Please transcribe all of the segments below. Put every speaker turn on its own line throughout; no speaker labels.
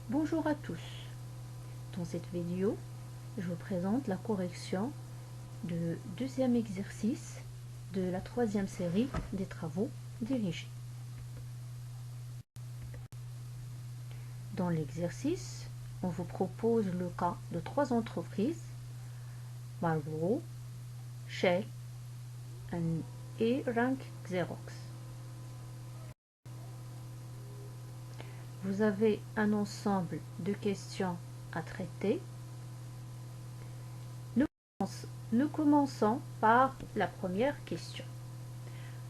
Bonjour à tous. Dans cette vidéo, je vous présente la correction du deuxième exercice de la troisième série des travaux dirigés. Dans l'exercice, on vous propose le cas de trois entreprises, Marlboro, Shell et Rank Xerox. Vous avez un ensemble de questions à traiter. Nous commençons par la première question.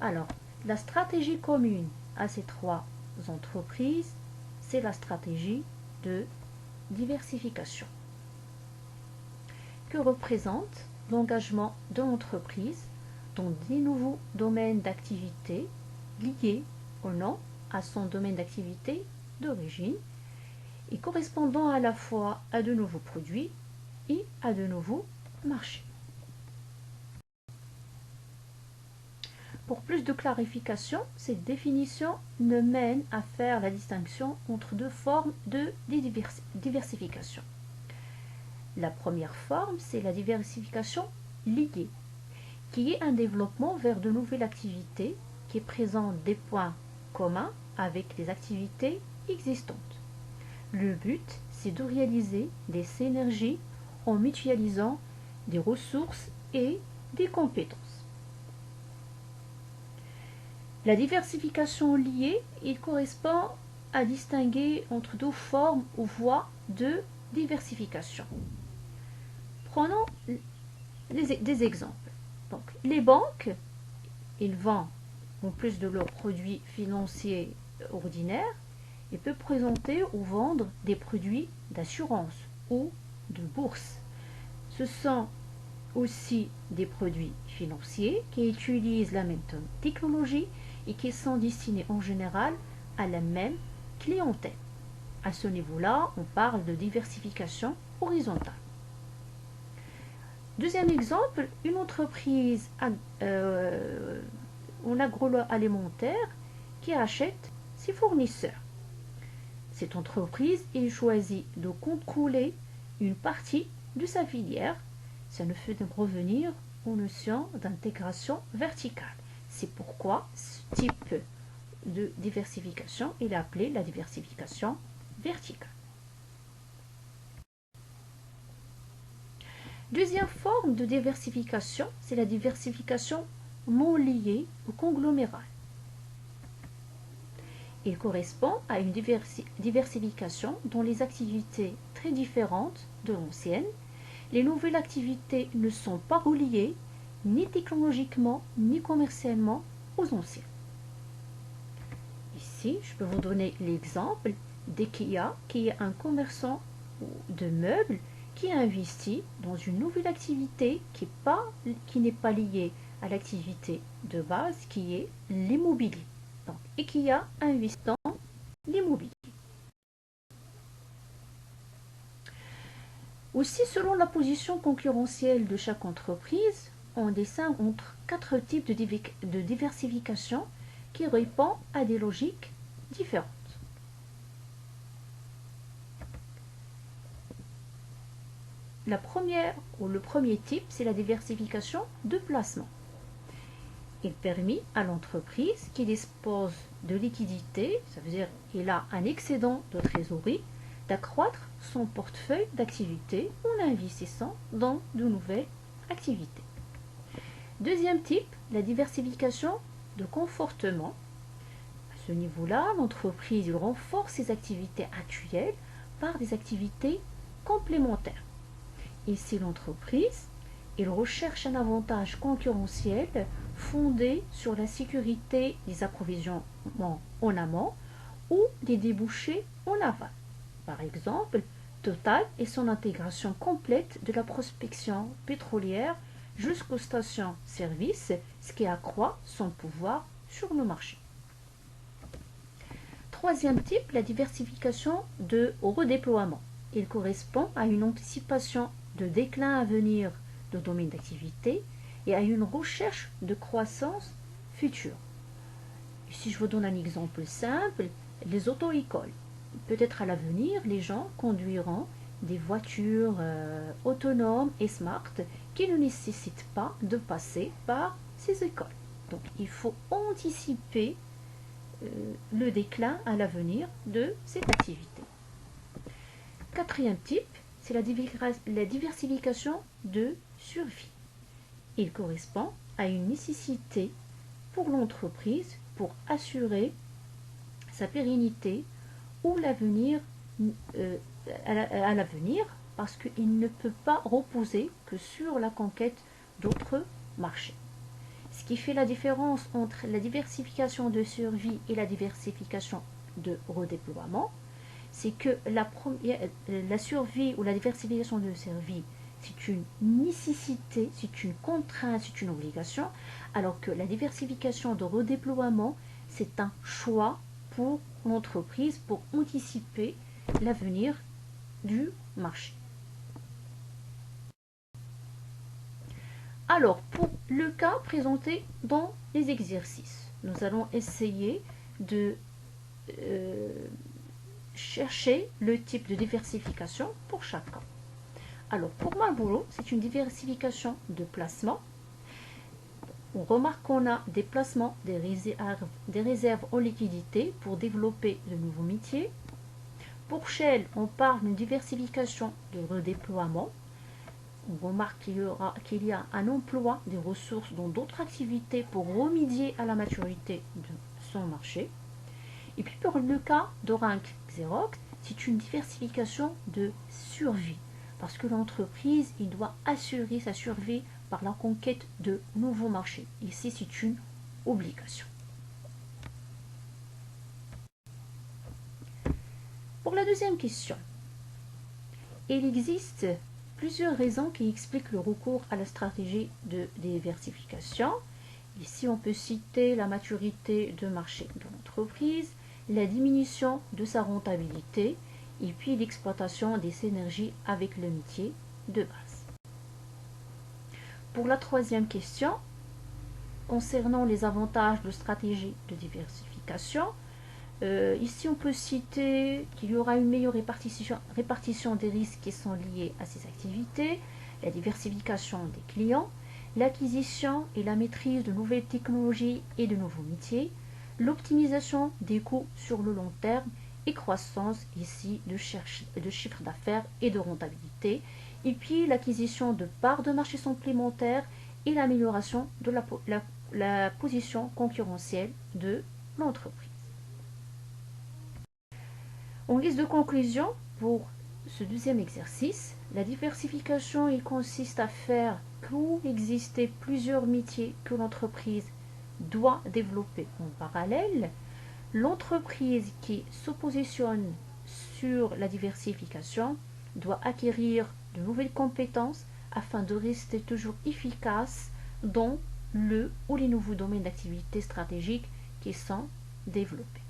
Alors, la stratégie commune à ces trois entreprises, c'est la stratégie de diversification, que représente l'engagement de l'entreprise dans des nouveaux domaines d'activité liés ou non à son domaine d'activité d'origine et correspondant à la fois à de nouveaux produits et à de nouveaux marchés. Pour plus de clarification, cette définition ne mène à faire la distinction entre deux formes de diversification. La première forme, c'est la diversification liée, qui est un développement vers de nouvelles activités qui présentent des points communs avec les activités existantes. Le but, c'est de réaliser des synergies en mutualisant des ressources et des compétences. La diversification liée, il correspond à distinguer entre deux formes ou voies de diversification. Prenons des exemples. Donc, les banques, ils vendent, en plus de leurs produits financiers ordinaires, ils peuvent présenter ou vendre des produits d'assurance ou de bourse. Ce sont aussi des produits financiers qui utilisent la même technologie et qui sont destinés en général à la même clientèle. À ce niveau-là, on parle de diversification horizontale. Deuxième exemple, une entreprise en agroalimentaire qui achète ses fournisseurs. Cette entreprise choisit de contrôler une partie de sa filière. Ça nous fait revenir aux notions d'intégration verticale. C'est pourquoi ce type de diversification est appelé la diversification verticale. Deuxième forme de diversification, c'est la diversification non liée ou conglomérale. Il correspond à une diversification dont les activités très différentes de l'ancienne. Les nouvelles activités ne sont pas reliées ni technologiquement ni commercialement aux anciennes. Ici, je peux vous donner l'exemple d'IKEA, qui est un commerçant de meubles qui a investi dans une nouvelle activité qui n'est pas liée à l'activité de base, qui est l'immobilier. Donc, IKEA investit dans l'immobilier. Aussi, selon la position concurrentielle de chaque entreprise, on distingue entre quatre types de diversification qui répondent à des logiques différentes. La première ou le premier type, c'est la diversification de placement. Il permet à l'entreprise qui dispose de liquidités, ça veut dire qu'il a un excédent de trésorerie, d'accroître son portefeuille d'activités en investissant dans de nouvelles activités. Deuxième type, la diversification de confortement. À ce niveau-là, l'entreprise renforce ses activités actuelles par des activités complémentaires. Ici, l'entreprise, il recherche un avantage concurrentiel fondé sur la sécurité des approvisionnements en amont ou des débouchés en aval. Par exemple, Total et son intégration complète de la prospection pétrolière jusqu'aux stations-service, ce qui accroît son pouvoir sur le marché. Troisième type, la diversification de redéploiement. Il correspond à une anticipation de déclin à venir de domaine d'activité et à une recherche de croissance future. Ici, je vous donne un exemple simple, les auto-écoles. peut-être à l'avenir, les gens conduiront des voitures autonomes et smart qui ne nécessitent pas de passer par ces écoles. Donc il faut anticiper le déclin à l'avenir de cette activité. Quatrième type, c'est la diversification de survie. Il correspond à une nécessité pour l'entreprise pour assurer sa pérennité ou l'avenir à l'avenir, parce qu'il ne peut pas reposer que sur la conquête d'autres marchés. Ce qui fait la différence entre la diversification de survie et la diversification de redéploiement, c'est que la survie ou la diversification de survie, c'est une nécessité, c'est une contrainte, c'est une obligation, alors que la diversification de redéploiement, c'est un choix pour l'entreprise pour anticiper l'avenir du marché. Alors, pour le cas présenté dans les exercices, nous allons essayer de chercher le type de diversification pour chacun. Alors, pour Marlboro, c'est une diversification de placements. On remarque qu'on a des placements, des réserves en liquidité pour développer de nouveaux métiers. Pour Shell, on parle d'une diversification de redéploiement. On remarque qu'il y a un emploi des ressources dans d'autres activités pour remédier à la maturité de son marché. Et puis pour le cas d'Orange Xerox, c'est une diversification de survie, parce que l'entreprise doit assurer sa survie par la conquête de nouveaux marchés. Ici, c'est une obligation. Pour la deuxième question, il existe plusieurs raisons qui expliquent le recours à la stratégie de diversification. Ici, on peut citer la maturité de marché de l'entreprise, la diminution de sa rentabilité et puis l'exploitation des synergies avec le métier de base. Pour la troisième question, concernant les avantages de stratégie de diversification, ici on peut citer qu'il y aura une meilleure répartition des risques qui sont liés à ces activités, la diversification des clients, l'acquisition et la maîtrise de nouvelles technologies et de nouveaux métiers, l'optimisation des coûts sur le long terme et croissance ici de chiffre d'affaires et de rentabilité, et puis l'acquisition de parts de marché supplémentaires et l'amélioration de la position concurrentielle de l'entreprise. En guise de conclusion, pour ce deuxième exercice, la diversification il consiste à faire coexister plusieurs métiers que l'entreprise doit développer en parallèle. L'entreprise qui se positionne sur la diversification doit acquérir de nouvelles compétences afin de rester toujours efficace dans le ou les nouveaux domaines d'activité stratégiques qui sont développés.